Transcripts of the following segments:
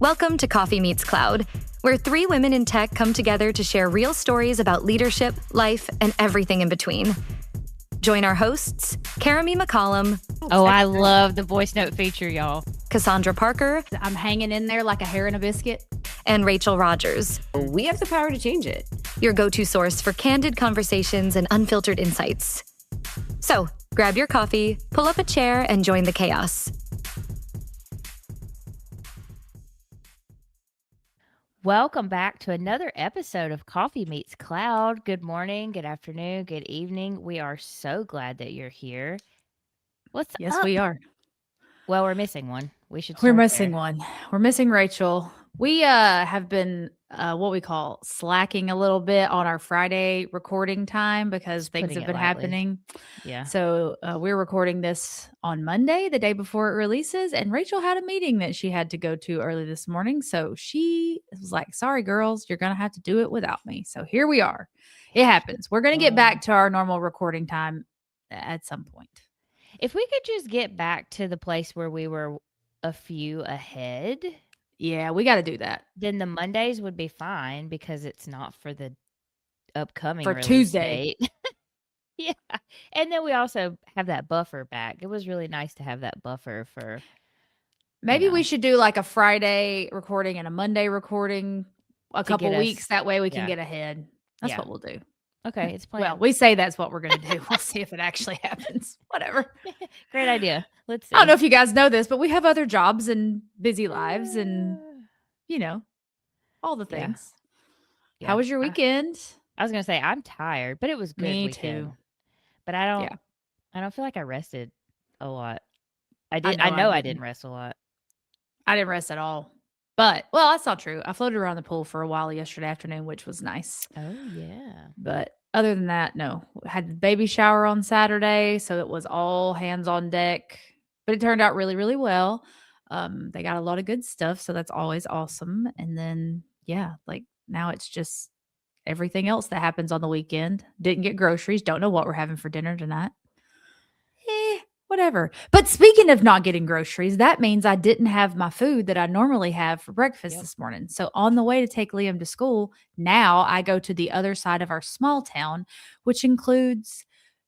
Welcome to Coffee Meets Cloud, where three women in tech come together to share real stories about leadership, life, and everything in between. Join our hosts, Karami McCollum. Oh, I love the voice note feature, y'all. Cassandra Parker. I'm hanging in there like a hair in a biscuit. And Rachel Rogers. We have the power to change it. Your go-to source for candid conversations and unfiltered insights. So, grab your coffee, pull up a chair, and join the chaos. Welcome back to another episode of Coffee Meets Cloud. Good morning, good afternoon, good evening. We are so glad that you're here. What's Yes, up? we are. Well, we're missing one. We're missing one. We're missing Rachel. We have been what we call slacking a little bit on our Friday recording time because things have been happening. Yeah. So we're recording this on Monday, the day before it releases, and Rachel had a meeting that she had to go to early this morning. So she was like, "Sorry, girls, you're gonna have to do it without me." So here we are. It happens. We're gonna get back to our normal recording time at some point. If we could just get back to the place where we were a few ahead. Yeah, we got to do that. Then the Mondays would be fine because it's not for the upcoming for Tuesday. Date. Yeah. And then we also have that buffer back. It was really nice to have that buffer for maybe we should do like a Friday recording and a Monday recording a couple weeks. That way we can get ahead. That's what we'll do. Okay, it's planned. Well, we say that's what we're going to do. We'll see if it actually happens. Whatever. Great idea. Let's see. I don't know if you guys know this, but we have other jobs and busy lives and, you know, all the things. Yeah. How was your weekend? I was going to say I'm tired, but it was good. Me weekend. too. But I don't feel like I rested a lot. I know I didn't rest a lot. I didn't rest at all. But, well, that's not true. I floated around the pool for a while yesterday afternoon, which was nice. Oh, yeah. But other than that, no. I had the baby shower on Saturday, so it was all hands on deck. But it turned out really, really well. They got a lot of good stuff, so that's always awesome. And then, yeah, like now it's just everything else that happens on the weekend. Didn't get groceries. Don't know what we're having for dinner tonight. Whatever. But speaking of not getting groceries, that means I didn't have my food that I normally have for breakfast this morning. So on the way to take Liam to school, now I go to the other side of our small town, which includes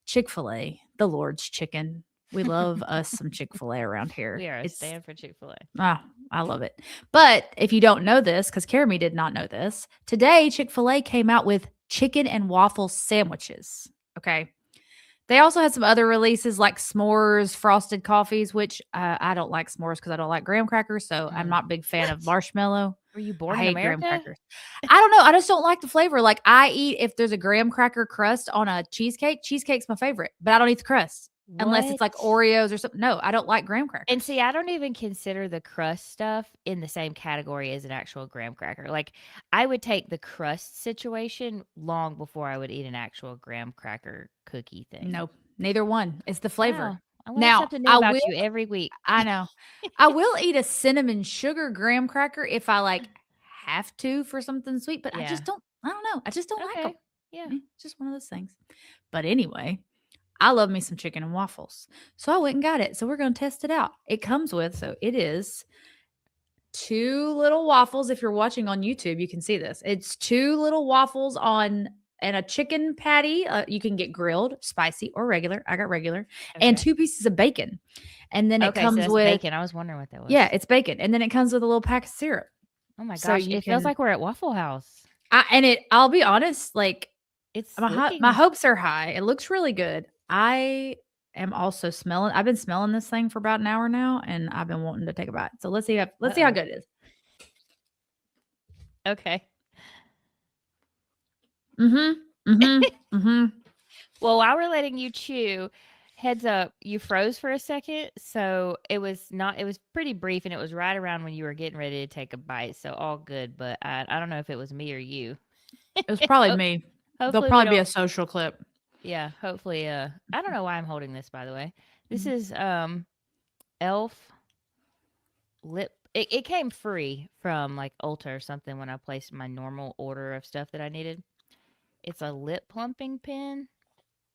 Chick-fil-A, the Lord's Chicken. We love us some Chick-fil-A around here. We are a stand for Chick-fil-A. I love it. But if you don't know this, because Karami did not know this, today Chick-fil-A came out with chicken and waffle sandwiches. Okay. They also had some other releases like s'mores, frosted coffees, which I don't like s'mores because I don't like graham crackers. So I'm not a big fan of marshmallow. Were you born in America? Graham crackers. I don't know. I just don't like the flavor. Like I eat if there's a graham cracker crust on a cheesecake. Cheesecake's my favorite, but I don't eat the crust. Unless it's like Oreos or something. No, I don't like graham crackers. And see, I don't even consider the crust stuff in the same category as an actual graham cracker. Like I would take the crust situation long before I would eat an actual graham cracker cookie thing. Nope, neither one. It's the flavor. Wow. I learn something new about you every week. I know. I will eat a cinnamon sugar graham cracker if I like have to for something sweet, but I don't know. I just don't like them. Yeah. It's just one of those things. But anyway, I love me some chicken and waffles. So I went and got it. So we're going to test it out. It comes with, so it is 2 little waffles. If you're watching on YouTube, you can see this. It's 2 little waffles and a chicken patty. You can get grilled, spicy, or regular. I got regular. Okay. And 2 pieces of bacon. And then it comes with bacon. I was wondering what that was. Yeah, it's bacon. And then it comes with a little pack of syrup. Oh my gosh. It feels like we're at Waffle House. I'll be honest, like it's my hopes are high. It looks really good. I am also smelling. I've been smelling this thing for about an hour now, and I've been wanting to take a bite. So let's see how good it is. Okay. Well, while we're letting you chew, heads up, you froze for a second, so it was pretty brief, and it was right around when you were getting ready to take a bite. So all good, but I don't know if it was me or you. It was probably me. There'll probably be a social clip. Yeah, hopefully. I don't know why I'm holding this, by the way. This is Elf lip. It came free from like Ulta or something when I placed my normal order of stuff that I needed. It's a lip plumping pen.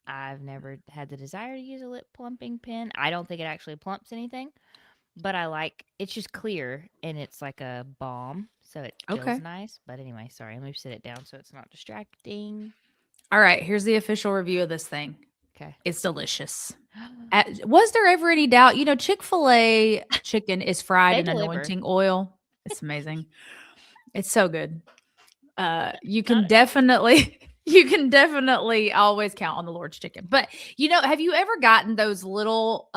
I've never had the desire to use a lip plumping pen. I don't think it actually plumps anything, but I like it's just clear and it's like a balm, so it feels Okay. nice. But anyway, sorry, let me sit it down so it's not distracting. All right. Here's the official review of this thing. Okay. It's delicious. Was there ever any doubt? You know, Chick-fil-A chicken is fried They in deliver. anointing oil. It's amazing. It's so good. You Not can definitely you can definitely always count on the Lord's chicken. But you know, have you ever gotten those little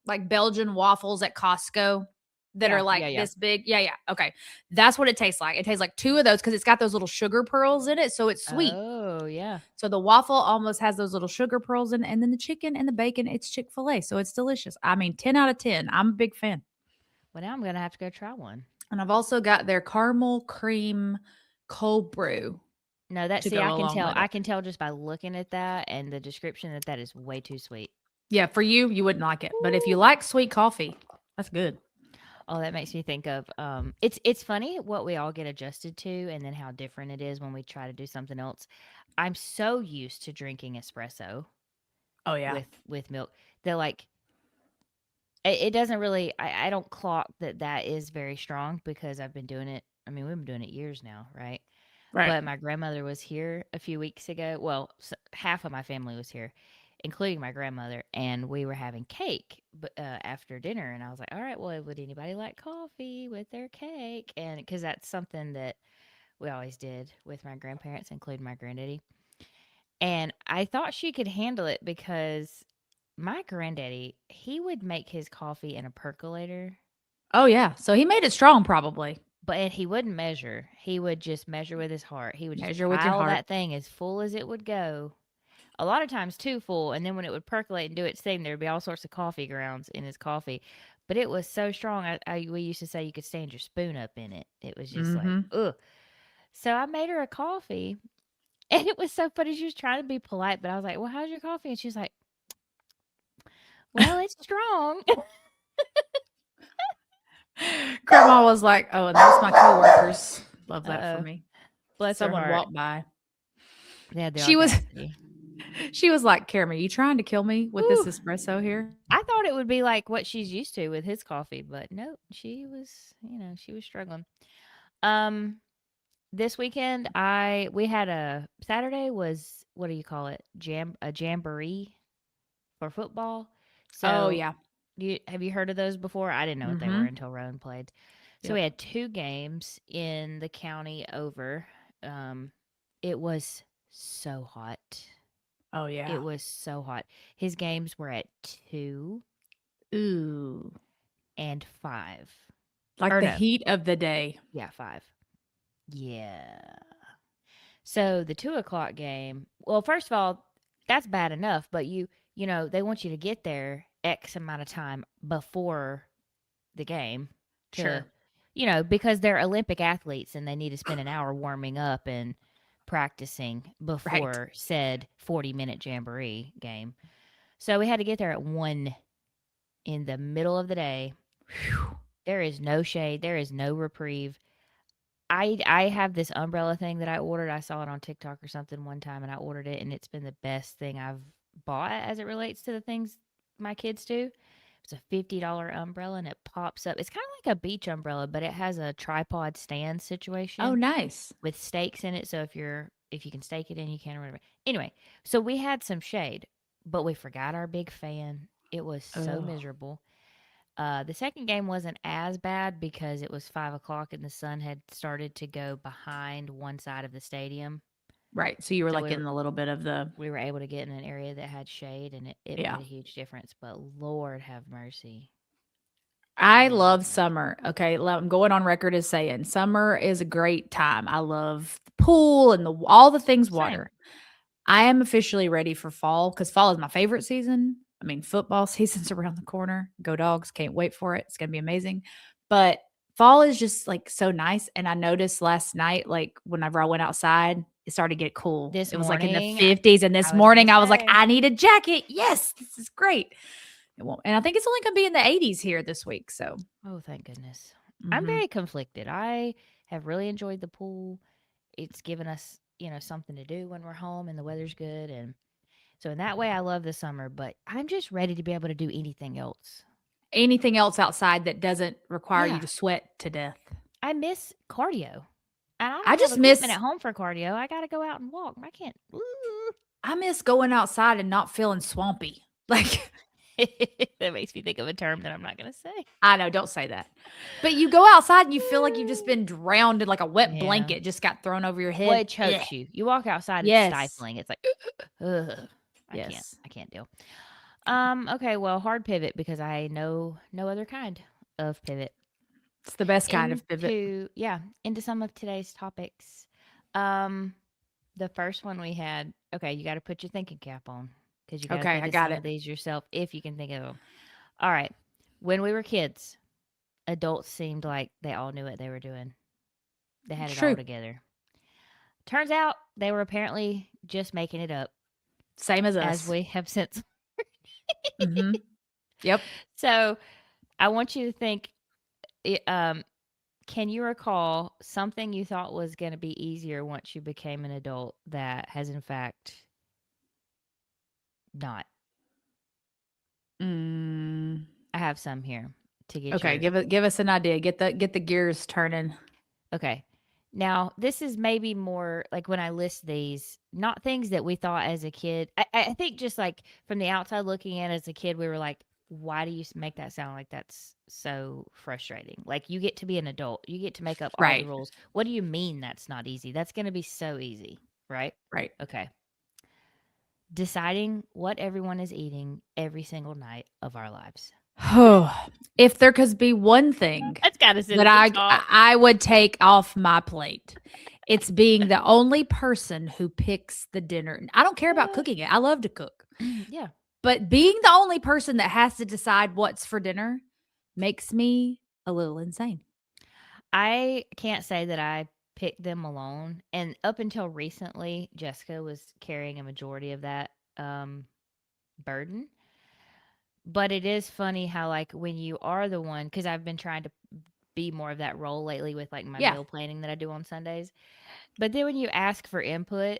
like Belgian waffles at Costco that are Yeah, like yeah, yeah. this big? Yeah, yeah. Okay. That's what it tastes like. It tastes like two of those because it's got those little sugar pearls in it, so it's sweet. Oh, yeah. So the waffle almost has those little sugar pearls in it, and then the chicken and the bacon, it's Chick-fil-A. So it's delicious. I mean, 10 out of 10. I'm a big fan. Well, now I'm gonna have to go try one. And I've also got their caramel cream cold brew No, that to see, I go can along tell. with I it. can tell just by looking at that and the description that that is way too sweet. Yeah, for you, you wouldn't like it. But if you like sweet coffee, that's good. Oh, that makes me think of it's funny what we all get adjusted to and then how different it is when we try to do something else. I'm so used to drinking espresso Oh, yeah. with milk that like it doesn't really I don't clock that that is very strong because I've been doing it. I mean, we've been doing it years now, right? Right. But my grandmother was here a few weeks ago. Well, half of my family was here, including my grandmother, and we were having cake after dinner. And I was like, "All right, well, would anybody like coffee with their cake?" And because that's something that we always did with my grandparents, including my granddaddy. And I thought she could handle it because my granddaddy he would make his coffee in a percolator. Oh, yeah. So he made it strong, probably. But he wouldn't measure. He would just measure with his heart. He would just Measure with your pile heart. that thing as full as it would go. A lot of times too full, and then when it would percolate and do its thing, there'd be all sorts of coffee grounds in his coffee. But it was so strong. We used to say you could stand your spoon up in it. It was just like Mm-hmm. ugh. So I made her a coffee, and it was so funny. She was trying to be polite, but I was like, "Well, how's your coffee?" And she was like, "Well, it's strong." Grandma was like, oh, and that's my coworkers. Love that for Uh-oh. me. Bless her Someone heart. walked by. They had the She was audacity. she was like, Karen, are you trying to kill me with this Ooh. espresso here? I thought it would be like what she's used to with his coffee, but nope, she was, she was struggling. Um, this weekend we had a Saturday was what do you call it? A jamboree for football. Oh, So, yeah. have you heard of those before? I didn't know what they were Mm-hmm. until Rowan played. So we Yep. had two games in the county over. Um, it was so hot. Oh, yeah. It was so hot. His games were at 2 Ooh. and 5. Like Or the no, heat of the day. yeah, 5. Yeah. So the 2 o'clock game, well, first of all, that's bad enough, but they want you to get there X amount of time before the game to, Sure. because they're Olympic athletes and they need to spend an hour warming up and practicing Right. before said 40-minute jamboree game. So we had to get there at 1 in the middle of the day. Whew. There is no shade, there is no reprieve. I have this umbrella thing that I ordered. I saw it on TikTok or something one time and I ordered it and it's been the best thing I've bought as it relates to the things my kids do. It's a $50 umbrella and it pops up. It's kind of like a beach umbrella, but it has a tripod stand Oh, situation nice. with stakes in it. So if you can stake it in, you can or whatever. Anyway, so we had some shade, but we forgot our big fan. It was so Oh. miserable. The second game wasn't as bad because it was 5 o'clock and the sun had started to go behind one side of the stadium. Right. So you were So like in a little bit of the, we were able to get in an area that had shade and it yeah. made a huge difference. But Lord have mercy. I Lord have love mercy. summer. Okay, I'm going on record as saying summer is a great time. I love the pool and all the things Same. water. I am officially ready for fall because fall is my favorite season. I mean, football season's around the corner. Go dogs! Can't wait for it. It's gonna be amazing. But fall is just like so nice. And I noticed last night, like whenever I went outside, it started to get cool. This It was like in the morning, 50s, and this I was going morning to I was like, say, I need a jacket. Yes, this is great. It won't, and I think it's only gonna be in the 80s here this week. So, oh, thank goodness. I'm mhm. very conflicted. I have really enjoyed the pool. It's given us, something to do when we're home and the weather's good. And so in that way, I love the summer, but I'm just ready to be able to do anything else. anything else outside that doesn't require you Yeah. to sweat to death. I miss cardio. And I don't I have just equipment miss at home for cardio. I got to go out and walk. I can't. I miss going outside and not feeling swampy. Like, That makes me think of a term that I'm not going to say. I know, don't say that. But you go outside and you feel like you've just been drowned in like a wet Yeah. blanket just got thrown over your head. Well, it chokes Ugh. you. You walk outside, it's Yes. stifling. It's like, ugh. Yes. I can't deal. Okay, well, hard pivot because I know no other kind of pivot. It's the best kind of pivot. Into some of today's topics. The first one we had, okay, you got to put your thinking cap on because you got to Okay, think I of got some it. of these yourself if you can think of them. All right. When we were kids, adults seemed like they all knew what they were doing. They had it True. all together. Turns out they were apparently just making it up, Same as us. as we have since. Mhm. Yep. So I want you to think, can you recall something you thought was going to be easier once you became an adult that has in fact not? I have some here to get. Okay, give us an idea. Get the gears turning. Okay. Now, this is maybe more like when I list these, not things that we thought as a kid. I think just like from the outside looking in as a kid, we were like, why do you make that sound like that's so frustrating? Like you get to be an adult. You get to make up all Right. the rules. What do you mean that's not easy? That's going to be so easy, right? Right. Okay. Deciding what everyone is eating every single night of our lives. If there could be one thing That's got to that I would take off my plate, it's being the only person who picks the dinner. I don't care about cooking it. I love to cook. Yeah. But being the only person that has to decide what's for dinner makes me a little insane. I can't say that I picked them alone. And up until recently, Jessica was carrying a majority of that burden. But it is funny how, like, when you are the one, because I've been trying to be more of that role lately with, like, my meal planning that I do on Sundays. But then when you ask for input,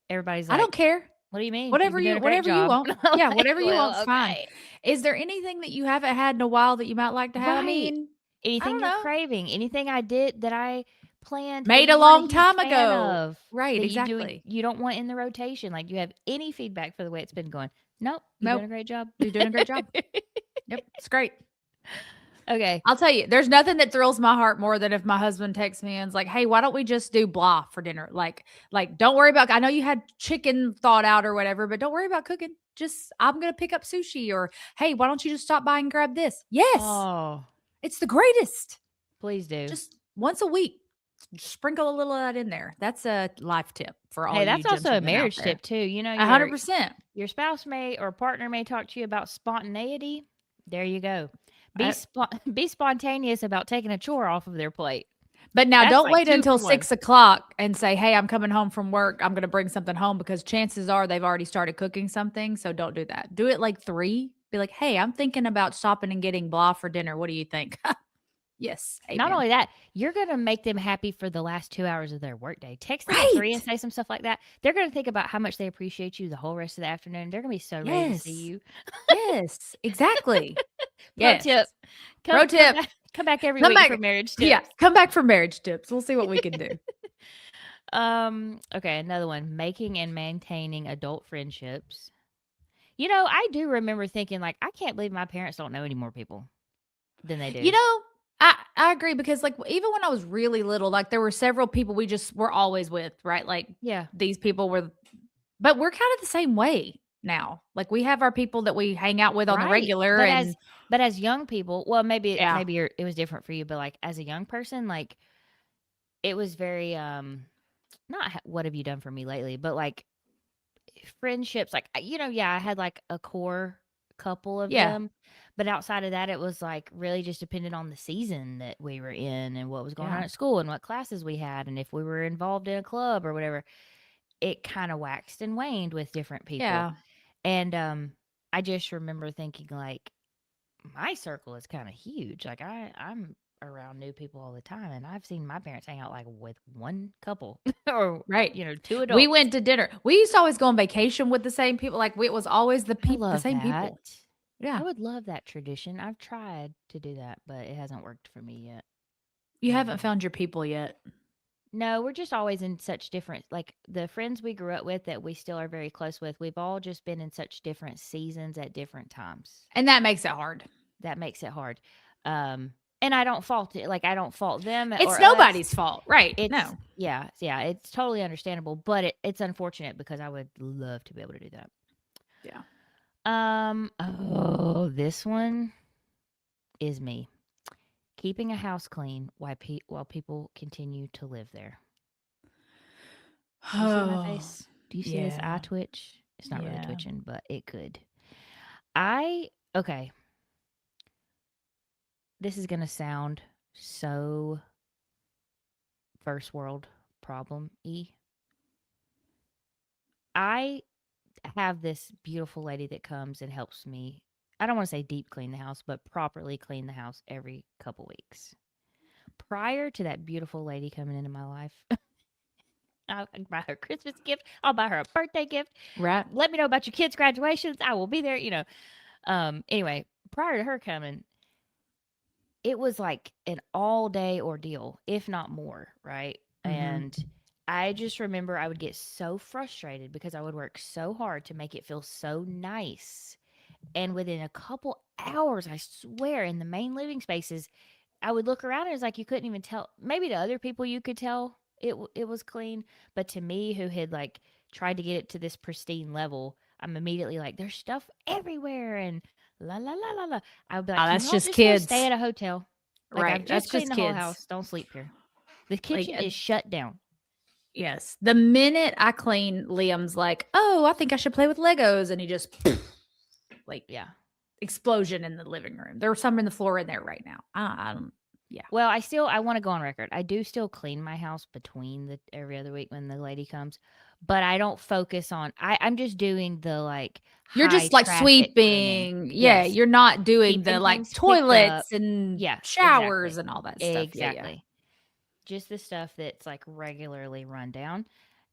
everybody's like, I don't care. What do you mean? Whatever you want. Yeah, whatever you want's fine. Is there anything that you haven't had in a while that you might like to have? I mean, anything you're craving, anything I did that I planned made a long time ago. Right, exactly. You don't want in the rotation. Like, you have any feedback for the way it's been going? Nope. You're doing a great job. You're doing a great job. Yep, it's great. Okay. I'll tell you, there's nothing that thrills my heart more than if my husband texts me and is like, hey, why don't we just do blah for dinner? Like, don't worry about, I know you had chicken thawed out or whatever, but don't worry about cooking. Just, I'm going to pick up sushi, or, hey, why don't you just stop by and grab this? Yes. Oh, it's the greatest. Please do. Just once a week. Sprinkle a little of that in there. That's a life tip for all. Hey, that's you also a gentlemen out marriage there. tip too. You know, 100%. Your spouse may or partner may talk to you about spontaneity. There you go. Be spontaneous about taking a chore off of their plate. But now, That's don't like wait 2 until for 1. 6 o'clock and say, hey, I'm coming home from work. I'm going to bring something home, because chances are they've already started cooking something. So don't do that. Do it like 3. Be like, hey, I'm thinking about stopping and getting blah for dinner. What do you think? Yes. Amen. Not only that, you're going to make them happy for the last 2 hours of their workday. Text them at 3 and say some stuff like that. They're going to think about how much they appreciate you the whole rest of the afternoon. They're going to be so ready to see you. Yes, exactly. Pro tip. Come back every week for marriage tips. Yeah, come back for marriage tips. We'll see what we can do. Okay, another one. Making and maintaining adult friendships. You know, I do remember thinking, like, I can't believe my parents don't know any more people than they do. You know, I agree, because like even when I was really little, like there were several people we just were always with, right? Like, these people were, but we're kind of the same way now. Like, we have our people that we hang out with on the regular. But as young people, well, maybe it was different for you, but like as a young person, like it was very not what have you done for me lately, but like friendships, like, you know, I had like a core couple of them. But outside of that, it was like really just depended on the season that we were in and what was going on at school and what classes we had. And if we were involved in a club or whatever, it kind of waxed and waned with different people. Yeah. And I just remember thinking, like, my circle is kind of huge. Like, I'm around new people all the time. And I've seen my parents hang out like with one couple or, you know, 2 adults. We went to dinner. We used to always go on vacation with the same people. Like, it was always the same people. Yeah. I would love that tradition. I've tried to do that, but it hasn't worked for me yet. You haven't found your people yet. No, we're just always in such different, like the friends we grew up with that we still are very close with. We've all just been in such different seasons at different times. And that makes it hard. That makes it hard. And I don't fault it. Like I don't fault them It's or us. nobody's fault. Right. It's No. yeah, it's totally understandable, but it's unfortunate because I would love to be able to do that. Yeah. Oh, this one is me. Keeping a house clean while people continue to live there. Do you see my face? Do you see this eye twitch? It's not really twitching, but it could. Okay. This is going to sound so first world problem-y. I have this beautiful lady that comes and helps me. I don't want to say deep clean the house, but properly clean the house every couple weeks. Prior to that beautiful lady coming into my life, I'll buy her a Christmas gift. I'll buy her a birthday gift. Right. Let me know about your kids' graduations. I will be there, Anyway, prior to her coming, it was like an all-day ordeal, if not more, right? And I just remember I would get so frustrated because I would work so hard to make it feel so nice. And within a couple hours, I swear, in the main living spaces, I would look around and it's like you couldn't even tell. Maybe to other people you could tell it was clean, but to me, who had like tried to get it to this pristine level, I'm immediately like, there's stuff everywhere and la la la la la. I would be like, that's can y'all just go kids. stay at a hotel. Like, Right. I've That's just cleaned just the whole kids. house. Don't sleep here. The kitchen is shut down. Yes. The minute I clean, Liam's like, "Oh, I think I should play with Legos," and he just Yeah. explosion in the living room. There's some in the floor in there right now. I don't. Yeah. Well, I want to go on record. I do still clean my house between every other week when the lady comes, but I don't focus on. I'm just doing the like. You're just high like traffic sweeping. cleaning. Yeah. Yes. You're not doing Keeping the like things picked toilets up. and Yeah, showers exactly. and all that stuff. Exactly. Yeah. Just the stuff that's like regularly run down.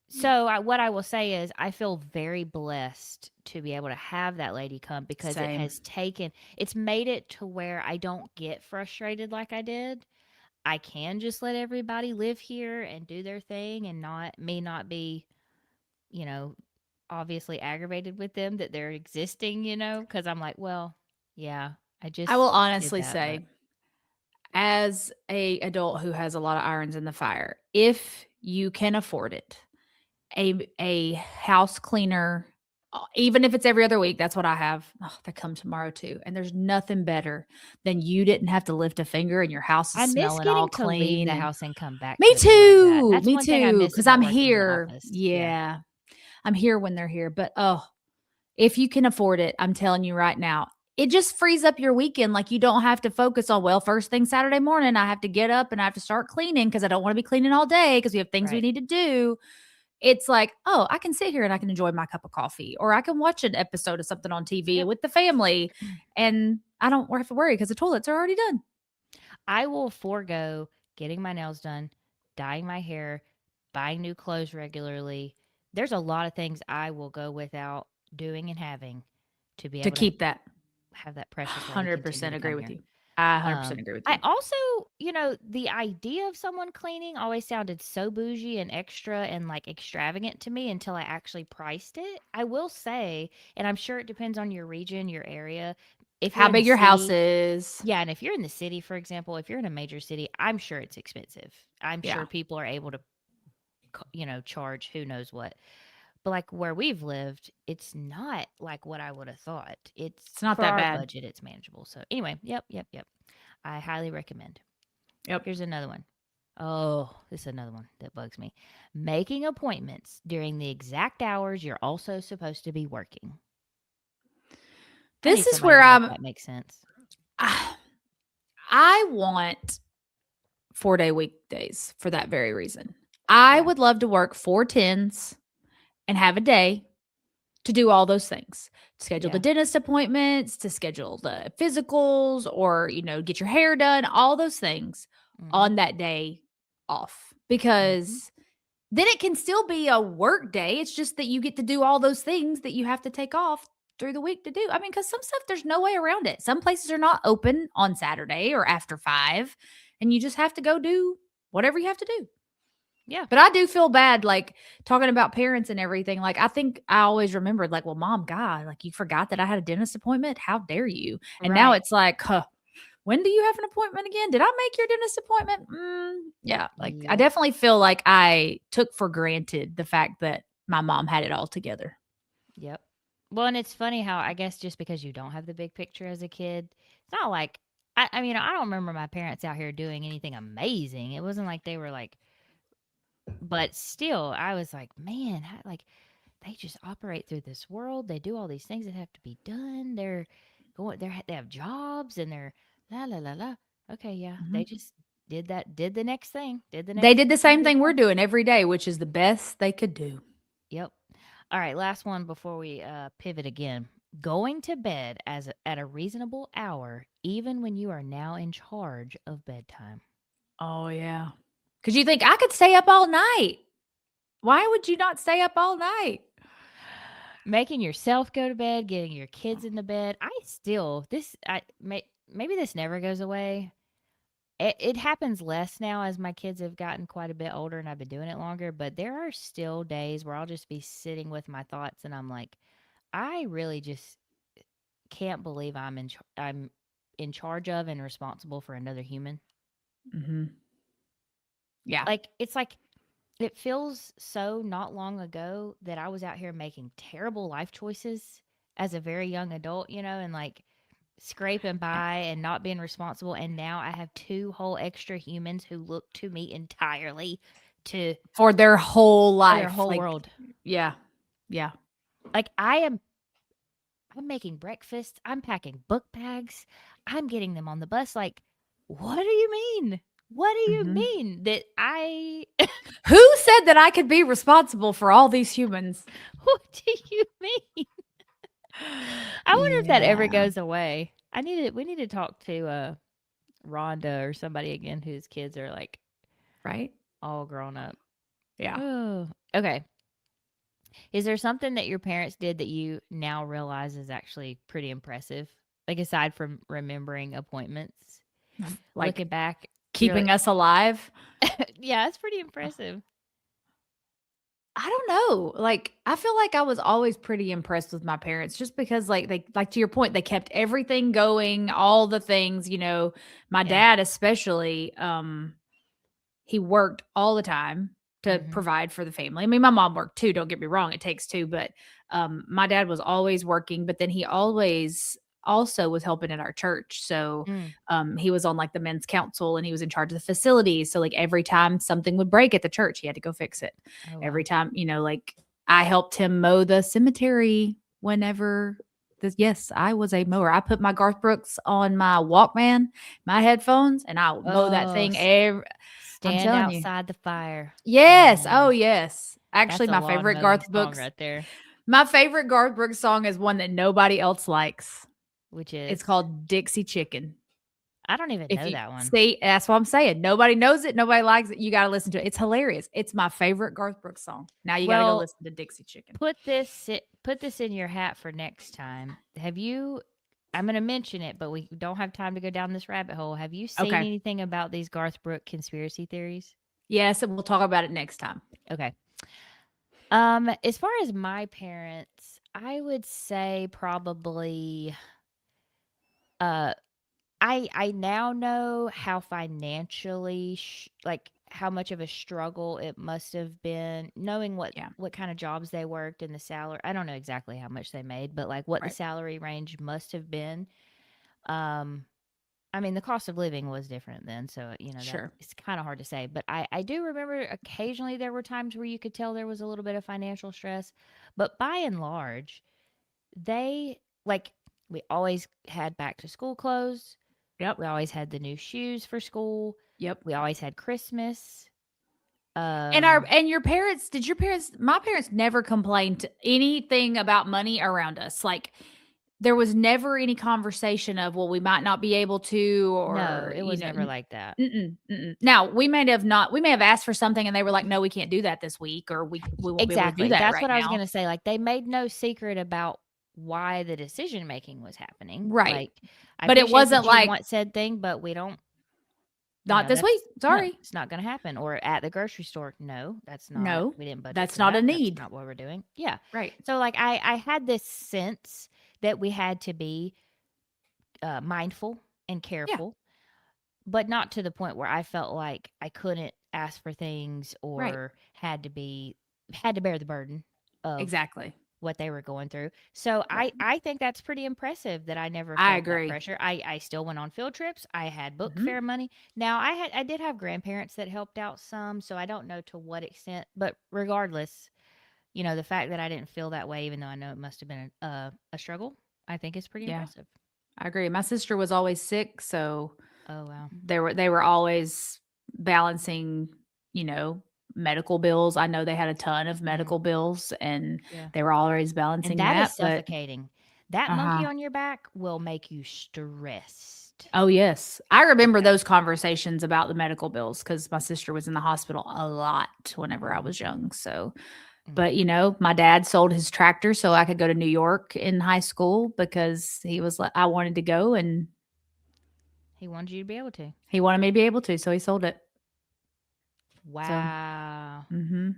So what I will say is I feel very blessed to be able to have that lady come because Same. it's made it to where I don't get frustrated like I did. I can just let everybody live here and do their thing and not be, obviously aggravated with them that they're existing, because I'm like, well, yeah, I will did honestly that, say, but as a adult who has a lot of irons in the fire, if you can afford it, a house cleaner, even if it's every other week, that's what I have. Oh, they come tomorrow too. And there's nothing better than you didn't have to lift a finger and your house is I miss smelling all getting to leave clean. the and- house and come back. Me to it like that. too. That's Me one thing I too. miss Because about I'm working in the here. office. Yeah. I'm here when they're here. But if you can afford it, I'm telling you right now, it just frees up your weekend. Like you don't have to focus on, well, first thing Saturday morning, I have to get up and I have to start cleaning because I don't want to be cleaning all day because we have things we Right. need to do. It's like, oh, I can sit here and I can enjoy my cup of coffee, or I can watch an episode of something on TV with the family and I don't have to worry because the toilets are already done. I will forego getting my nails done, dyeing my hair, buying new clothes regularly. There's a lot of things I will go without doing and having to be able To keep that. have that precious lady 100% continue to agree come with here. you. I 100% agree with you. I also, the idea of someone cleaning always sounded so bougie and extra and like extravagant to me until I actually priced it. I will say, and I'm sure it depends on your region, your area. If How you're in the big your house city- is. Yeah, and if you're in the city, for example, if you're in a major city, I'm sure it's expensive. I'm Yeah. sure people are able to, charge who knows what. But like where we've lived, it's not like what I would have thought. It's not for that our bad. budget. It's manageable. So anyway, yep. I highly recommend. Yep. Here's another one. Oh, this is another one that bugs me. Making appointments during the exact hours you're also supposed to be working. This is where that makes sense. I want 4-day weekdays for that very reason. I would love to work 4 10s and have a day to do all those things. Schedule the dentist appointments, to schedule the physicals, or, get your hair done, all those things on that day off. Because then it can still be a work day. It's just that you get to do all those things that you have to take off through the week to do. I mean, because some stuff there's no way around it. Some places are not open on Saturday or after 5, and you just have to go do whatever you have to do. Yeah. But I do feel bad, like, talking about parents and everything. Like, I think I always remembered, like, well, Mom, God, like, you forgot that I had a dentist appointment? How dare you? And now Right. it's like, when do you have an appointment again? Did I make your dentist appointment? Yeah. Like, I Yep. definitely feel like I took for granted the fact that my mom had it all together. Yep. Well, and it's funny how I guess just because you don't have the big picture as a kid, it's not like I mean, I don't remember my parents out here doing anything amazing. It wasn't like they were like, but still, I was like, man, like they just operate through this world. They do all these things that have to be done. They have jobs and they're la la la la. Okay, yeah, they just did the next thing, They did the same did thing we're that. doing every day, which is the best they could do. Yep. All right, last one before we pivot again. Going to bed at a reasonable hour, even when you are now in charge of bedtime. Oh, yeah. Because you think, I could stay up all night. Why would you not stay up all night? Making yourself go to bed, getting your kids into bed. Maybe this never goes away. It happens less now as my kids have gotten quite a bit older and I've been doing it longer, but there are still days where I'll just be sitting with my thoughts and I'm like, I really just can't believe I'm in charge of and responsible for another human. Mm-hmm. Yeah. Like it feels so not long ago that I was out here making terrible life choices as a very young adult, and like scraping by and not being responsible, and now I have 2 whole extra humans who look to me entirely for their whole life, their whole like, world. Yeah. Like I'm making breakfast, I'm packing book bags, I'm getting them on the bus. Like, what do you mean? What do you mean that I Who said that I could be responsible for all these humans? what do you mean? I wonder if that ever goes away. We need to talk to Rhonda or somebody again whose kids are like Right? all grown up. Yeah. Oh, okay. Is there something that your parents did that you now realize is actually pretty impressive? Like aside from remembering appointments, Like looking back, keeping us alive. yeah, it's pretty impressive. I don't know. Like, I feel like I was always pretty impressed with my parents just because, like, to your point, they kept everything going, all the things, my dad, especially, he worked all the time to provide for the family. I mean, my mom worked too. Don't get me wrong. It takes two, but, my dad was always working, but then he always also was helping at our church. So, he was on like the men's council and he was in charge of the facilities. So like every time something would break at the church, he had to go fix it. Oh, wow. Every time, like I helped him mow the cemetery whenever yes, I was a mower. I put my Garth Brooks on my Walkman, my headphones, and I'll mow that thing Stand outside the fire. Yes. Oh, yes. Actually, That's my a favorite lawn Garth mowing song Brooks right there. My favorite Garth Brooks song is one that nobody else likes. Which is? It's called Dixie Chicken. I don't even know that one. See, that's what I'm saying. Nobody knows it. Nobody likes it. You got to listen to it. It's hilarious. It's my favorite Garth Brooks song. Now you got to go listen to Dixie Chicken. Put this in your hat for next time. I'm going to mention it, but we don't have time to go down this rabbit hole. Have you seen anything about these Garth Brooks conspiracy theories? Yes, and we'll talk about it next time. Okay. As far as my parents, I would say probably I now know how financially how much of a struggle it must have been, knowing what kind of jobs they worked and the salary. I don't know exactly how much they made, but like what the salary range must have been. I mean, the cost of living was different then, so it's kind of hard to say. But I do remember occasionally there were times where you could tell there was a little bit of financial stress. But by and large, we always had back to school clothes. Yep. We always had the new shoes for school. Yep. We always had Christmas. And your parents, my parents never complained anything about money around us. Like, there was never any conversation of, well, we might not be able to, or no, it was never like that. Now, we may have asked for something and they were like, no, we can't do that this week, or we won't be able to do that. That's right what now. I was going to say. Like, they made no secret about why the decision making was happening. Right. Like, I But it appreciate wasn't that you like, want said thing, but we don't. not this week. No, Sorry. it's not going to happen. Or at the grocery store, no, that's not. No, We didn't budget that's for not a that. need. That's not what we're doing. Yeah. Right. So like I had this sense that we had to be mindful and careful, but not to the point where I felt like I couldn't ask for things Right. or had to bear the burden of Exactly. what they were going through. So Right. I think that's pretty impressive that I never I felt that agree. pressure. I still went on field trips. I had book Mhm. fair money. Now I did have grandparents that helped out some, so I don't know to what extent, but regardless, the fact that I didn't feel that way, even though I know it must have been a struggle, I think is pretty Yeah. impressive. I agree. My sister was always sick, so Oh wow. they were always balancing, medical bills. I know they had a ton of medical bills, and Yeah. they were always balancing And that is that. But suffocating. That monkey on your back will make you stressed. oh yes, I remember those conversations about the medical bills because my sister was in the hospital a lot whenever I was young. So, but my dad sold his tractor so I could go to New York in high school because he was like, I wanted to go, and He wanted you to be able to. he wanted me to be able to, so he sold it. Wow. And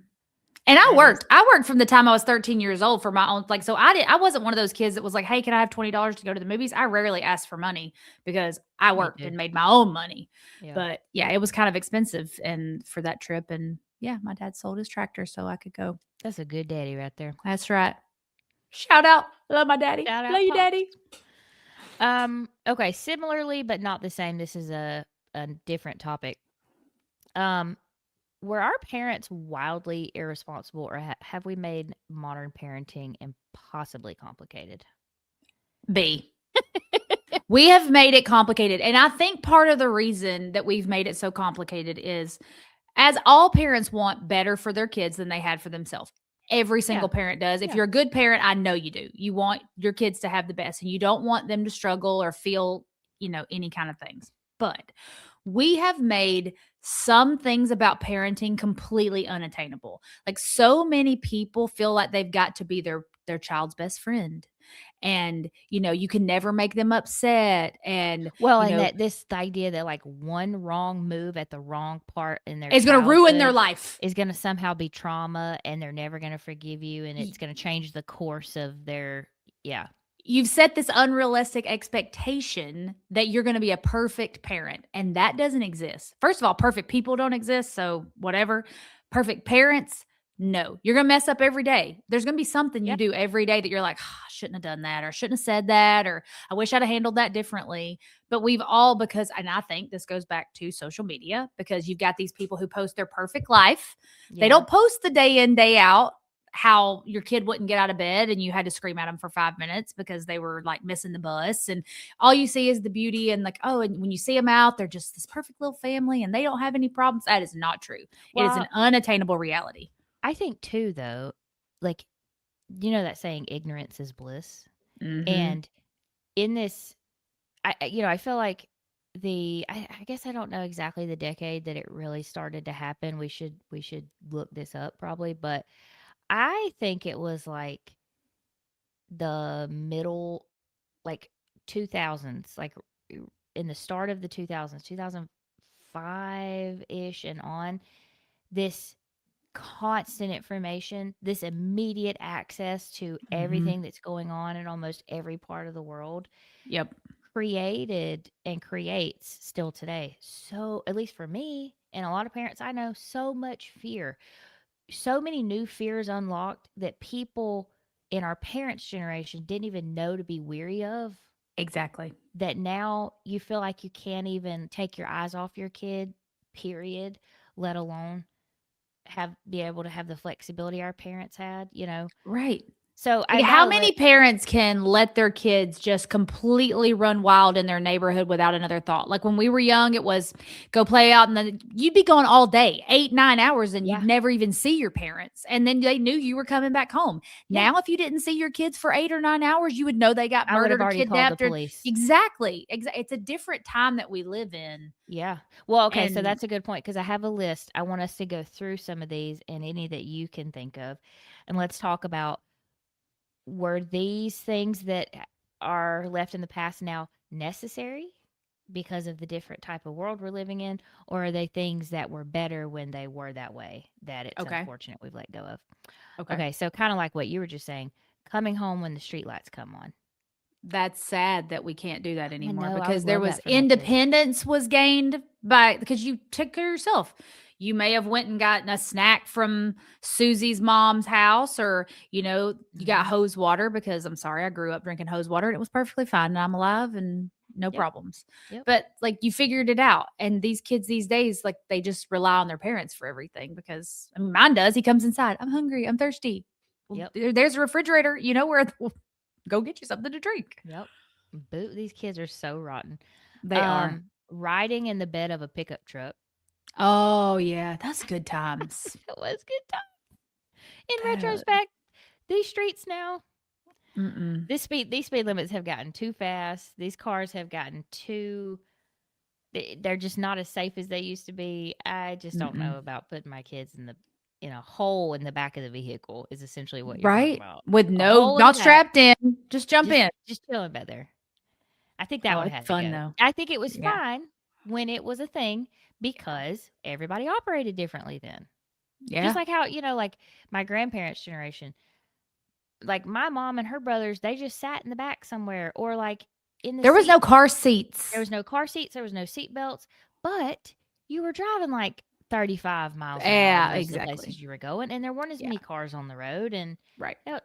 I worked from the time I was 13 years old for my own, so I wasn't one of those kids that was like, hey, can I have $20 to go to the movies? I rarely asked for money because I worked and made my own money. Yeah. But yeah, it was kind of expensive and for that trip. And yeah, my dad sold his tractor so I could go. That's a good daddy right there. That's right. Shout out. Love my daddy. Shout out, Love you, Pops. daddy. Okay, similarly but not the same. This is a different topic. Were our parents wildly irresponsible, or have we made modern parenting impossibly complicated? B. We have made it complicated. And I think part of the reason that we've made it so complicated is, as all parents want better for their kids than they had for themselves. Every single parent does. If you're a good parent, I know you do. You want your kids to have the best, and you don't want them to struggle or feel, any kind of things. But we have made some things about parenting completely unattainable. Like, so many people feel like they've got to be their child's best friend. And, you can never make them upset. And the idea that like one wrong move at the wrong part in their it's going to ruin their life. Is going to somehow be trauma, and they're never going to forgive you, and it's going to change the course of their You've set this unrealistic expectation that you're going to be a perfect parent, and that doesn't exist. First of all, perfect people don't exist, so whatever. Perfect parents, no. You're going to mess up every day. There's going to be something you do every day that you're like, I shouldn't have done that, or shouldn't have said that, or I wish I'd have handled that differently. But we've all, and I think this goes back to social media, because you've got these people who post their perfect life. Yeah. They don't post the day in, day out, how your kid wouldn't get out of bed and you had to scream at them for 5 minutes because they were like missing the bus, and all you see is the beauty, and like, oh, and when you see them out, they're just this perfect little family and they don't have any problems. That is not true. It is an unattainable reality. I think too, though, like, that saying, ignorance is bliss. Mm-hmm. And in this, I feel like I guess I don't know exactly the decade that it really started to happen. We should look this up probably, but I think it was like the middle, like 2000s, like in the start of the 2000s, 2005-ish and on, this constant information, this immediate access to everything that's going on in almost every part of the world. Yep. Created and creates still today. So, at least for me and a lot of parents I know, so much fear. So many new fears unlocked that people in our parents' generation didn't even know to be weary of. Exactly. That now you feel like you can't even take your eyes off your kid, period, let alone be able to have the flexibility our parents had, Right. So how many parents can let their kids just completely run wild in their neighborhood without another thought? Like when we were young, it was go play out, and then you'd be gone all day, 8-9 hours, and you'd never even see your parents. And then they knew you were coming back home. Yeah. Now, if you didn't see your kids for 8 or 9 hours, you would know they got murdered or kidnapped. The police. Exactly. It's a different time that we live in. Yeah. Well, okay. So that's a good point, because I have a list. I want us to go through some of these and any that you can think of. And let's talk about were these things that are left in the past now necessary because of the different type of world we're living in, or are they things that were better when they were that way that it's Okay. unfortunate we've let go of? Okay. Okay, so kind of like what you were just saying, coming home when the streetlights come on. That's sad that we can't do that I anymore know, I because would there love was that for my kids. independence was gained by because you took care of yourself. You may have went and gotten a snack from Susie's mom's house, or you got Mhm. hose water because I'm sorry, I grew up drinking hose water and it was perfectly fine and I'm alive and no Yep. problems. Yep. But like you figured it out. And these kids these days, like they just rely on their parents for everything because I mean, mine does. He comes inside. I'm hungry. I'm thirsty. Well, Yep. there's a refrigerator. You know where? Go get you something to drink. Yep. These kids are so rotten. They are. Riding in the bed of a pickup truck. Oh yeah, that's good times. It was good time. In That- retrospect, these streets now, Mm-mm. these speed limits have gotten too fast. These cars have gotten too. They're just not as safe as they used to be. I just don't know Mm-mm. about putting my kids in a hole in the back of the vehicle. Is essentially what you're talking Right? about. With A no, hole in not the back, strapped in. Just jump in. just chilling back there. I think that Oh, one it's had to fun go. though. I think it was Yeah. fine when it was a thing because everybody operated differently then. Yeah. Just like how, like my grandparents' generation, like my mom and her brothers, they just sat in the back somewhere or like in the There was seat. no car seats. There was no car seats, there was no seat belts, but you were driving like 35 miles an hour Yeah, most of the exactly. places you were going, and there weren't as Yeah. many cars on the road, and Right. that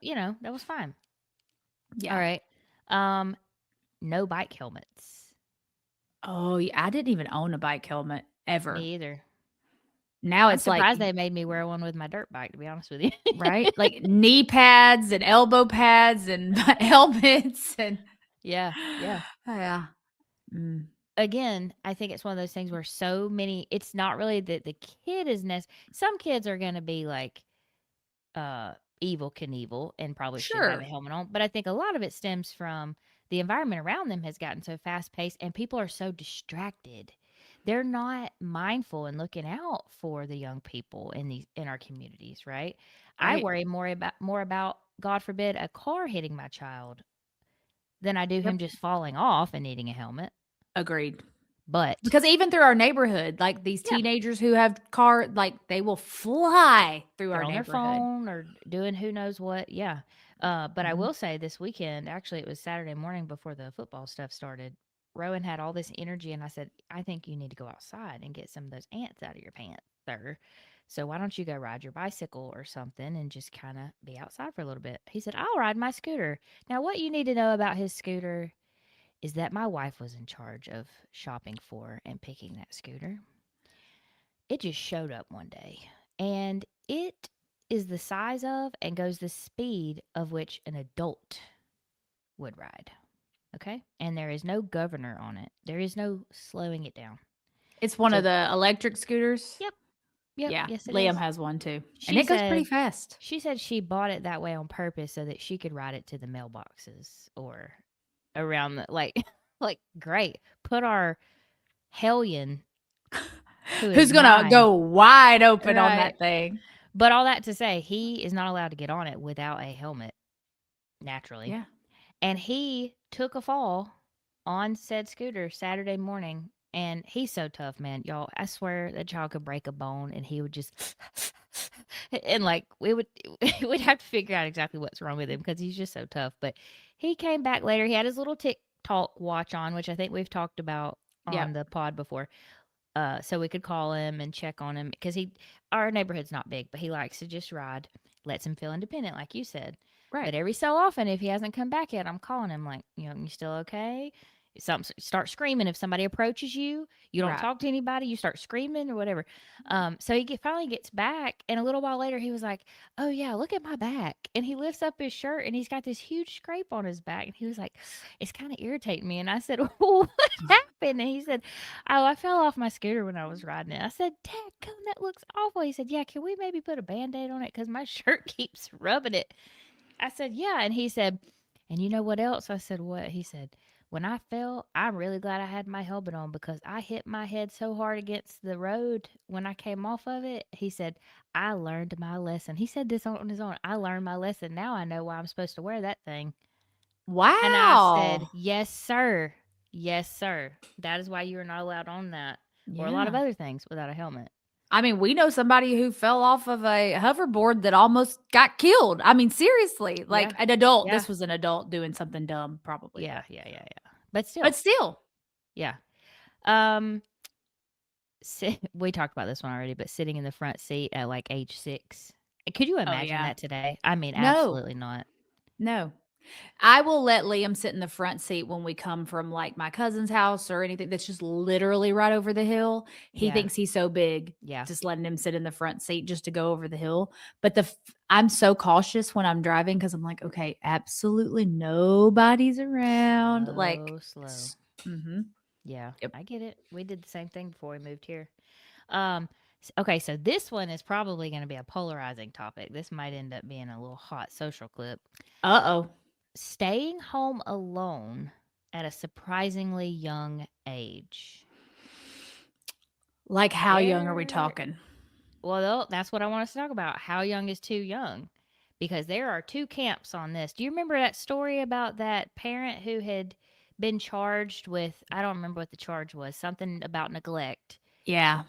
was fine. Yeah. All right. No bike helmets. Oh, yeah. I didn't even own a bike helmet ever. Me either. Now I'm it's like surprised they made me wear one with my dirt bike, to be honest with you. right, like knee pads and elbow pads and helmets and Yeah. yeah. Mm. Again, I think it's one of those things where it's not really that the kid is some kids are going to be like evil Knievel and probably should have a Sure. helmet on, but I think a lot of it stems from the environment around them has gotten so fast paced and people are so distracted. They're not mindful and looking out for the young people in our communities, right? I Right. worry more about, God forbid, a car hitting my child than I do him Yep. just falling off and needing a helmet. Agreed. But Because even through our neighborhood, like these Yeah. teenagers who have car, like they will fly through they're our on their neighborhood. phone or doing who knows what. Yeah. But I Mhm. will say this weekend, actually, it was Saturday morning before the football stuff started. Rowan had all this energy, and I said, I think you need to go outside and get some of those ants out of your pants, sir. So why don't you go ride your bicycle or something and just kind of be outside for a little bit? He said, I'll ride my scooter. Now, what you need to know about his scooter is that my wife was in charge of shopping for and picking that scooter. It just showed up one day, and it is the size of and goes the speed of which an adult would ride. Okay? And there is no governor on it. There is no slowing it down. It's one So- of the electric scooters. Yep. Yeah. Yes, it Liam is. has one too. She And it goes pretty said- fast. She said she bought it that way on purpose so that she could ride it to the mailboxes or around the like great. Put our hellion who is Who's gonna 9. go wide open on Right. that thing? But all that to say, he is not allowed to get on it without a helmet, naturally. Yeah. And he took a fall on said scooter Saturday morning. And he's so tough, man. Y'all, I swear that child could break a bone and he would just and like we'd have to figure out exactly what's wrong with him because he's just so tough. But he came back later. He had his little TikTok watch on, which I think we've talked about Yeah. on the pod before. So we could call him and check on him because our neighborhood's not big, but he likes to just ride, lets him feel independent, like you said. Right. But every so often, if he hasn't come back yet, I'm calling him like, you still okay? Start screaming if somebody approaches you. You don't Right. talk to anybody. You start screaming or whatever. So he finally gets back, and a little while later, he was like, "Oh yeah, look at my back." And he lifts up his shirt, and he's got this huge scrape on his back. And he was like, "It's kind of irritating me." And I said, "What happened?" And he said, "Oh, I fell off my scooter when I was riding it." I said, "Dadgum, that looks awful." He said, "Yeah, can we maybe put a Band-Aid on it because my shirt keeps rubbing it?" I said, "Yeah." And he said, "And you know what else?" I said, "What?" He said, when I fell, I'm really glad I had my helmet on because I hit my head so hard against the road when I came off of it. He said, I learned my lesson. He said this on his own. I learned my lesson. Now I know why I'm supposed to wear that thing. And I said, Wow. yes, sir. Yes, sir. That is why you are not allowed on that or a lot of Yeah. other things without a helmet. I mean, we know somebody who fell off of a hoverboard that almost got killed. I mean, seriously, like Yeah. an adult. Yeah. This was an adult doing something dumb, probably. Yeah. But still, But still, yeah. Um, we talked about this one already, but sitting in the front seat at like age 6. Could you imagine yeah. that today? I mean, No. absolutely not. no. I will let Liam sit in the front seat when we come from like my cousin's house or anything that's just literally right over the hill. He Yeah. thinks he's so big, Yeah. just letting him sit in the front seat just to go over the hill. But I'm so cautious when I'm driving because I'm like, okay, absolutely nobody's around. Like, Slow. mm-hmm. Yeah, Yep. I get it. We did the same thing before we moved here. Okay, so this one is probably going to be a polarizing topic. This might end up being a little hot social clip. Uh-oh. Staying home alone at a surprisingly young age. Like, how young are we There- talking? Well, that's what I want us to talk about. How young is too young? Because there are two camps on this. Do you remember that story about that parent who had been charged with, I don't remember what the charge was, something about neglect, Yeah.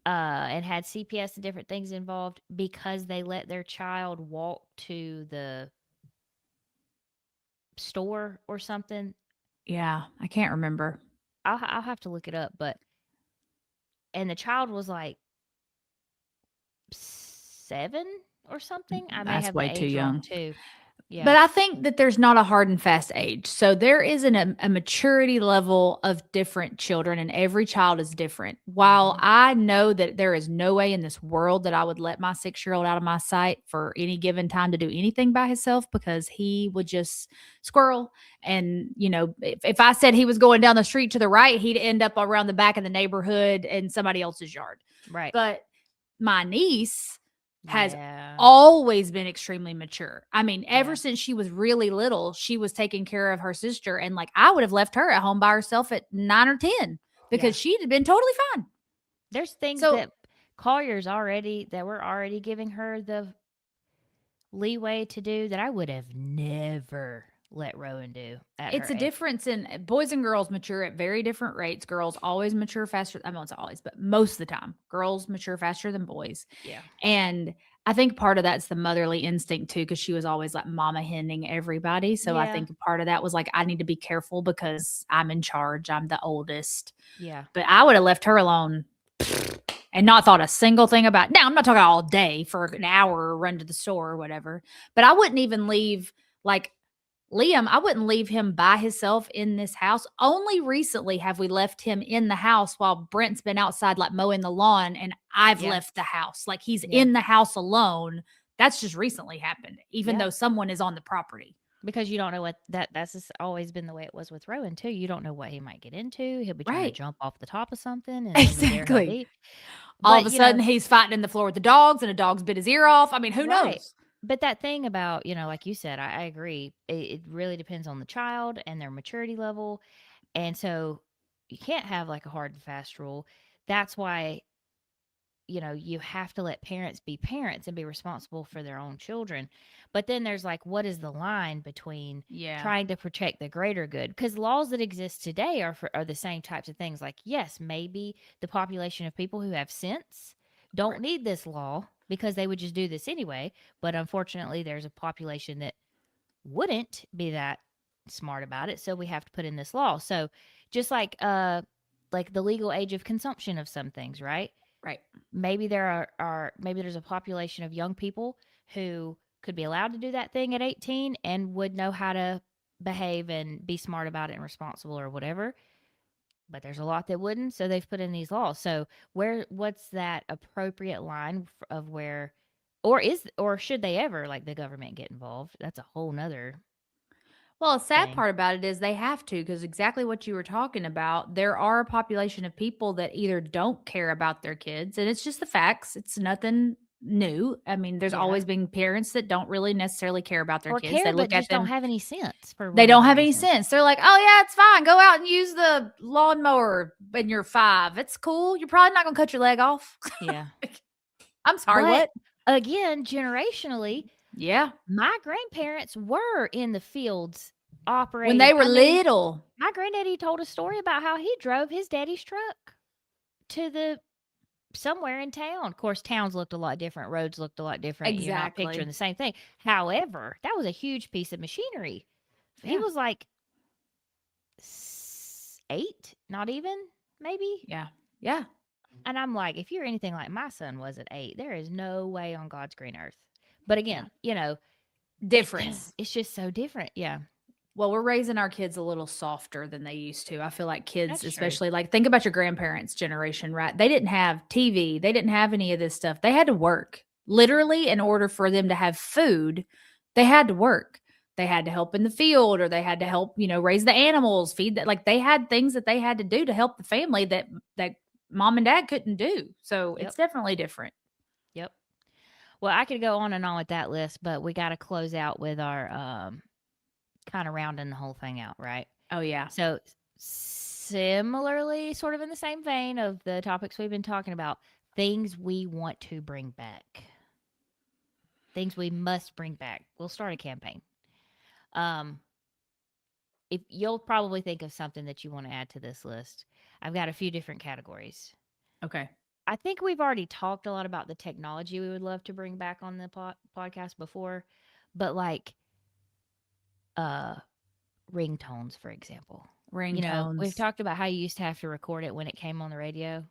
and had CPS and different things involved because they let their child walk to the store or something? Yeah. I can't remember. I'll have to look it up, and the child was like 7 or something. I may That's have way the too age wrong young. too. Yeah. But I think that there's not a hard and fast age. So there isn't a maturity level of different children, and every child is different. While Mhm. I know that there is no way in this world that I would let my 6-year-old out of my sight for any given time to do anything by himself because he would just squirrel. And, if I said he was going down the street to the right, he'd end up around the back of the neighborhood in somebody else's yard. Right. But my niece has Yeah. always been extremely mature. I mean, ever Yeah. since she was really little, she was taking care of her sister. And like, I would have left her at home by herself at 9 or 10 because she'd have been totally fine. There's things So- that Collier's already that we're already giving her the leeway to do that I would have never let Rowan do at It's her a age. difference in boys and girls mature at very different rates. Girls always mature faster. I mean, it's always, but most of the time, girls mature faster than boys. Yeah. And I think part of that's the motherly instinct too, because she was always like mama henning everybody. So I Yeah. think part of that was like, I need to be careful because I'm in charge. I'm the oldest. Yeah. But I would have left her alone and not thought a single thing about. Now, I'm not talking all day for an hour or run to the store or whatever, but I wouldn't even leave like Liam. I wouldn't leave him by himself in this house. Only recently have we left him in the house while Brent's been outside like mowing the lawn and I've Yeah. left the house. Like he's Yeah. in the house alone. That's just recently happened, even Yeah. though someone is on the property. Because you don't know what that's just always been the way it was with Rowan too. You don't know what he might get into. He'll be trying Right. to jump off the top of something, and then there he'll Exactly. be. All But, of a sudden he's fighting in the floor with the dogs and a dog's bit his ear off. I mean, who Right. knows? But that thing about, like you said, I agree. It really depends on the child and their maturity level. And so you can't have like a hard and fast rule. That's why, you have to let parents be parents and be responsible for their own children. But then there's like, what is the line between Yeah. trying to protect the greater good? Because laws that exist today are the same types of things. Like, yes, maybe the population of people who have sense don't Right. need this law because they would just do this anyway. But unfortunately, there's a population that wouldn't be that smart about it. So we have to put in this law. So just like the legal age of consumption of some things, right? Right. Maybe there maybe there's a population of young people who could be allowed to do that thing at 18 and would know how to behave and be smart about it and responsible or whatever. But there's a lot that wouldn't, so they've put in these laws. So what's that appropriate line of where, or should they ever like the government get involved? That's a whole nother. Well, a sad thing. part about it is they have to, because exactly what you were talking about, there are a population of people that either don't care about their kids, and it's just the facts. It's nothing new. I mean, there's Yeah. always been parents that don't really necessarily care about their Or kids. care, They but look at just don't them. have any sense for They don't whatever have any reason. sense. They're like, oh yeah, it's fine. Go out and use the lawnmower when you're 5. It's cool. You're probably not gonna cut your leg off. Yeah. I'm sorry, But what? again, generationally, Yeah. my grandparents were in the fields operating. When they were I mean, little. my granddaddy told a story about how he drove his daddy's truck to the somewhere in town. Of course, towns looked a lot different, roads looked a lot different. You're not Exactly. picturing the same thing. However, that was a huge piece of machinery. He Yeah. was like 8, not even, maybe. Yeah. Yeah. And I'm like, if you're anything like my son was at 8, there is no way on God's green earth. But again, Difference. it's just so different. Yeah. Well, we're raising our kids a little softer than they used to. I feel like kids, That's true. especially like think about your grandparents' generation, right? They didn't have TV. They didn't have any of this stuff. They had to work. Literally, in order for them to have food, they had to work. They had to help in the field, or they had to help, raise the animals, feed that. Like they had things that they had to do to help the family that mom and dad couldn't do. So Yep. it's definitely different. Yep. Well, I could go on and on with that list, but we got to close out with our kind of rounding the whole thing out, right? Oh yeah. So similarly, sort of in the same vein of the topics we've been talking about, things we want to bring back. Things we must bring back. We'll start a campaign. If you'll probably think of something that you want to add to this list. I've got a few different categories. Okay. I think we've already talked a lot about the technology we would love to bring back on the podcast before, but like ringtones, for example. Ringtones. We've talked about how you used to have to record it when it came on the radio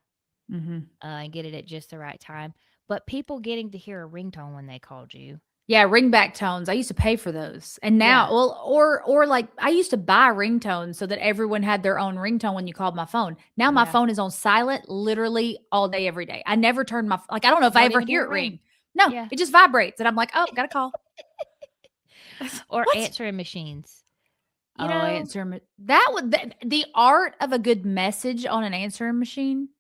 and get it at just the right time. But people getting to hear a ringtone when they called you. Yeah, ringback tones. I used to pay for those. And now, or like I used to buy ringtones so that everyone had their own ringtone when you called my phone. Now my phone is on silent literally all day, every day. I never turn my, I don't know if I ever hear it ring. No, it just vibrates. And I'm like, oh, got a call. Or answering machines. Answering. That would, the art of a good message on an answering machine.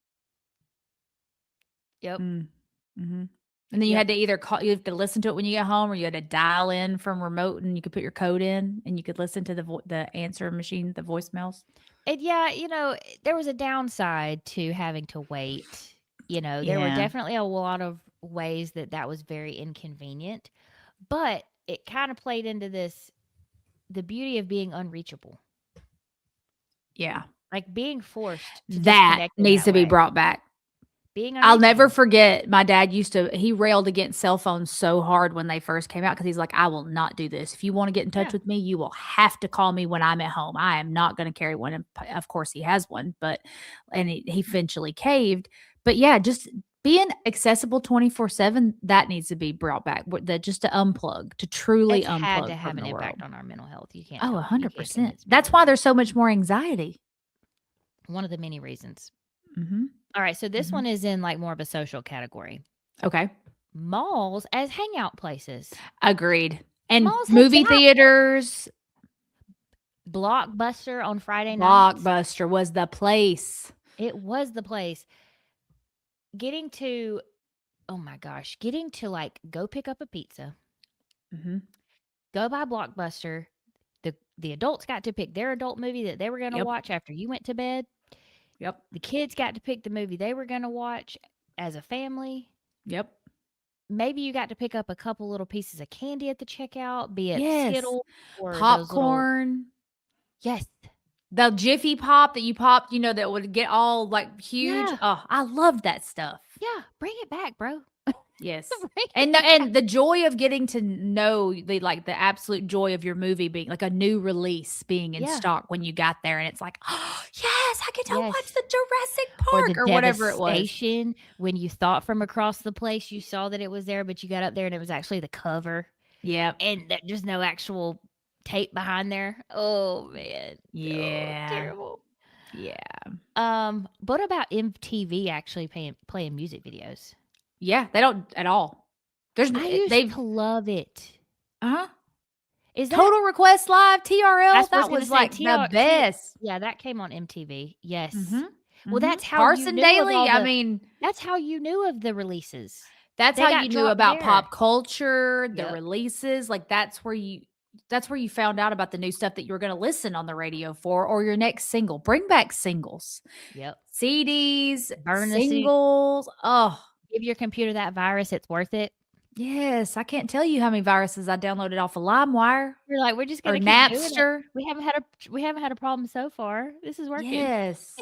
Yep. Mm-hmm. And then you had to either call, you have to listen to it when you get home, or you had to dial in from remote and you could put your code in and you could listen to the answer machine, the voicemails. And there was a downside to having to wait. There were definitely a lot of ways that was very inconvenient, but it kind of played into the beauty of being unreachable. Yeah. Like being forced to that needs to be brought back. I'll never forget, my dad he railed against cell phones so hard when they first came out because he's like, I will not do this. If you want to get in touch with me, you will have to call me when I'm at home. I am not going to carry one. And of course, he has one, and he eventually caved. But yeah, just being accessible 24/7, that needs to be brought back. Just to unplug, to truly unplug. It had to have an impact on our mental health. You can't. Oh, 100%. That's why there's so much more anxiety. One of the many reasons. Mm-hmm. All right, so this one is in like more of a social category. Okay. Malls as hangout places. Agreed. And Malls movie theaters. Blockbuster on Friday nights. Blockbuster was the place. It was the place. Getting to like go pick up a pizza. Mm-hmm. Go by Blockbuster. The adults got to pick their adult movie that they were going to watch after you went to bed. Yep. The kids got to pick the movie they were going to watch as a family. Yep. Maybe you got to pick up a couple little pieces of candy at the checkout, be it Skittles or popcorn. Yes. The Jiffy Pop that you popped, that would get all like huge. Yeah. Oh, I love that stuff. Yeah. Bring it back, bro. Yes. And the joy of getting to know the absolute joy of your movie being like a new release being in stock when you got there, and it's like, oh yes, I get to watch the Jurassic Park or whatever it was. When you thought from across the place you saw that it was there, but you got up there and it was actually the cover. Yeah. And there's no actual tape behind there. Oh man. Yeah. Oh, terrible. Yeah. What about MTV actually playing music videos? Yeah, they don't at all. I used to love it. Is that Total Request Live, TRL? That was like the best. Yeah, that came on MTV. Yes. Mm-hmm. Well, that's how Carson Daly. I mean, that's how you knew of the releases. That's They how got you knew dropped about there. pop culture, the Yep. releases. Like that's where you found out about the new stuff that you were going to listen on the radio for, or your next single. Bring back singles, Yep. CDs, Burn the CD. singles. Oh, Give your computer that virus. It's worth it. yes. I can't tell you how many viruses I downloaded off of LimeWire We're like, we're just or gonna keep doing it. Napster. We haven't had a problem so far. This is working. Yes.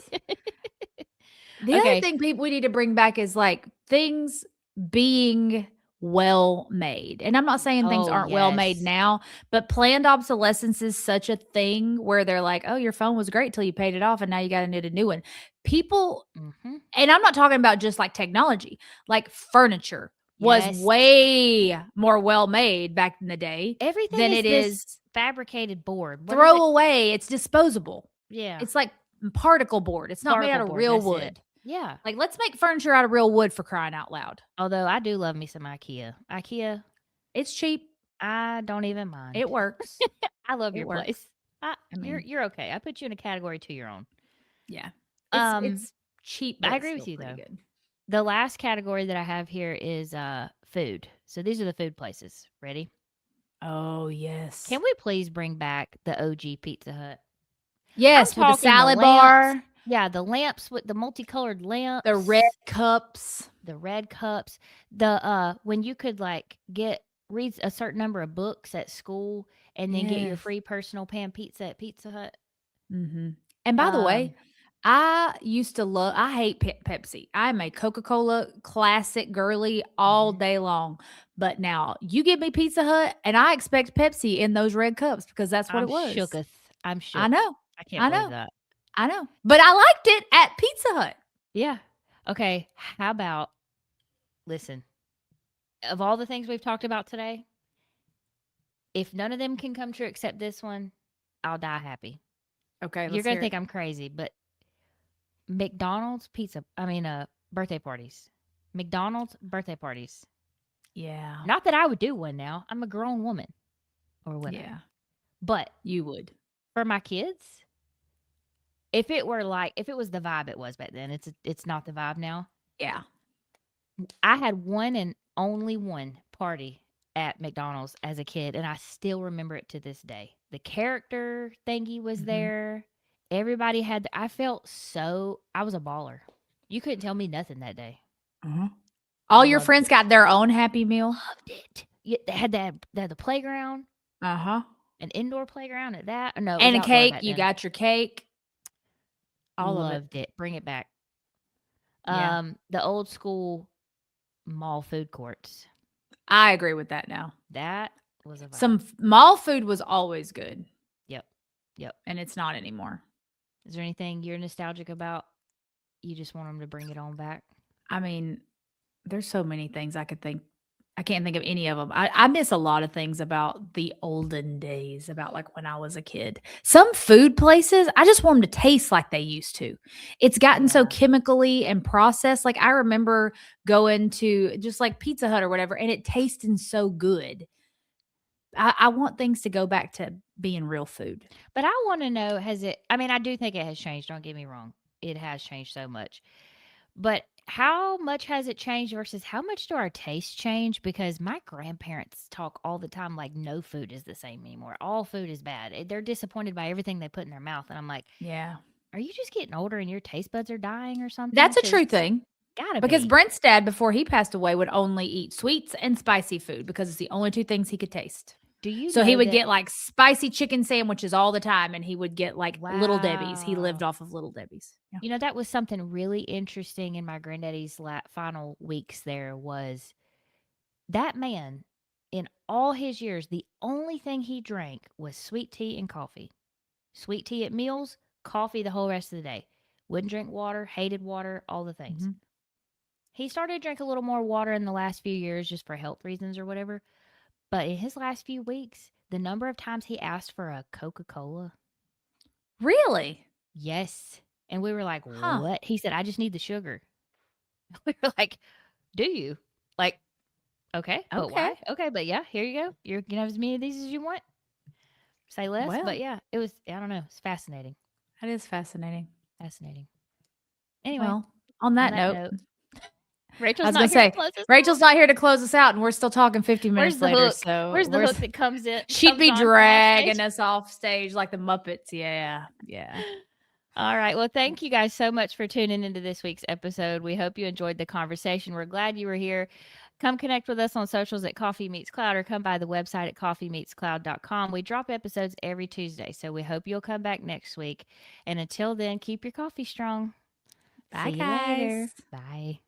The other Okay. thing we need to bring back is like things being well made. And I'm not saying things Oh, aren't well made yes. now, but planned obsolescence is such a thing where they're like, oh, your phone was great till you paid it off and now you got to need a new one. People, Mm-hmm. and I'm not talking about just like technology, like furniture was Yes. way more well made back in the day Everything than is it this is fabricated board. What is throw it? away. It's disposable. Yeah. It's like particle board. It's not made out Particle of board, real that's it. wood. Yeah. Like, let's make furniture out of real wood for crying out loud. Although I do love me some IKEA. IKEA, It's cheap. I don't even mind. It works. I love it your works. place. I mean, You're okay. I put you in a category to your own. yeah. Um, It's cheap. But I it's agree with still you, pretty though. Good. The last category that I have here is food. So these are the food places. Ready? Oh yes. Can we please bring back the OG Pizza Hut? Yes, with the talking the salad lamps. bar, Yeah, the lamps with the multicolored lamps, the red cups. the red cups, the when you could like read a certain number of books at school and then get your Yes. free personal pan pizza at Pizza Hut. Mm-hmm. And by the way, I used to love. I hate Pepsi. I'm a Coca-Cola classic girly all day long. But now you give me Pizza Hut, and I expect Pepsi in those red cups because that's what I'm it was. shooketh. I'm shook. I know. I can't I believe know. that. I know. But I liked it at Pizza Hut. Yeah. Okay. How about listen? Of all the things we've talked about today, if none of them can come true except this one, I'll die happy. Okay, You're gonna think I'm crazy, but McDonald's birthday parties. McDonald's birthday parties. Yeah. Not that I would do one now. I'm a grown woman or whatever. Yeah. But You would. for my kids, if it was the vibe it was back then, it's not the vibe now. Yeah. I had one and only one party at McDonald's as a kid, and I still remember it to this day. The character thingy was there. Everybody had. I was a baller. You couldn't tell me nothing that day. All your Loved friends got their own Happy Meal. Loved it. Yeah, they had the playground, Uh-huh. an indoor playground at that. No, it And a was outdoor cake. back You then. got your cake. All of it. Loved it. Bring it back. Yeah. The old school mall food courts. I agree with that now. That was a vibe. Some mall food was always good. Yep. And it's not anymore. Is there anything you're nostalgic about? You just want them to bring it on back? I mean, there's so many things I could think. I can't think of any of them. I miss a lot of things about the olden days, about like when I was a kid. Some food places, I just want them to taste like they used to. It's gotten so Yeah. chemically and processed. Like I remember going to just like Pizza Hut or whatever, and it tasting so good. I want things to go back to being real food. But I want to know, I do think it has changed. Don't get me wrong. It has changed so much. But how much has it changed versus how much do our tastes change? Because my grandparents talk all the time like no food is the same anymore. All food is bad. They're disappointed by everything they put in their mouth. And I'm like, Yeah. are you just getting older and your taste buds are dying or something? That's a 'Cause true thing. Gotta Because be. Brent's dad, before he passed away, would only eat sweets and spicy food because it's the only two things he could taste. Do you So he know would that- get like spicy chicken sandwiches all the time, and he would get like Little Debbie's. He lived Wow. off of Little Debbie's. Yeah. You know, that was something really interesting in my granddaddy's final weeks there was that man, in all his years, the only thing he drank was sweet tea and coffee. Sweet tea at meals, coffee the whole rest of the day. Wouldn't drink water, hated water, all the things. Mhm. He started to drink a little more water in the last few years just for health reasons or whatever. But in his last few weeks, the number of times he asked for a Coca-Cola. Really? Yes. And we were like, Huh. what? He said, I just need the sugar. We were like, do you? Like, okay. But Okay. why? Okay. But yeah, here you go. You can have as many of these as you want. Say less. Well. But yeah, it was, I don't know. It's fascinating. That is fascinating. Fascinating. Anyway, Well, on that, that note, I Rachel's was not gonna here to say close us out. Rachel's not here to close us out, and we're still talking 50 Where's minutes the later. hook? So Where's the hook that comes in? she'd be comes on from dragging backstage? us off stage like the Muppets. Yeah. All right. Well, thank you guys so much for tuning into this week's episode. We hope you enjoyed the conversation. We're glad you were here. Come connect with us on socials at Coffee Meets Cloud or come by the website at coffeemeetscloud.com. We drop episodes every Tuesday, so we hope you'll come back next week. And until then, keep your coffee strong. Bye, See you later. guys. Bye.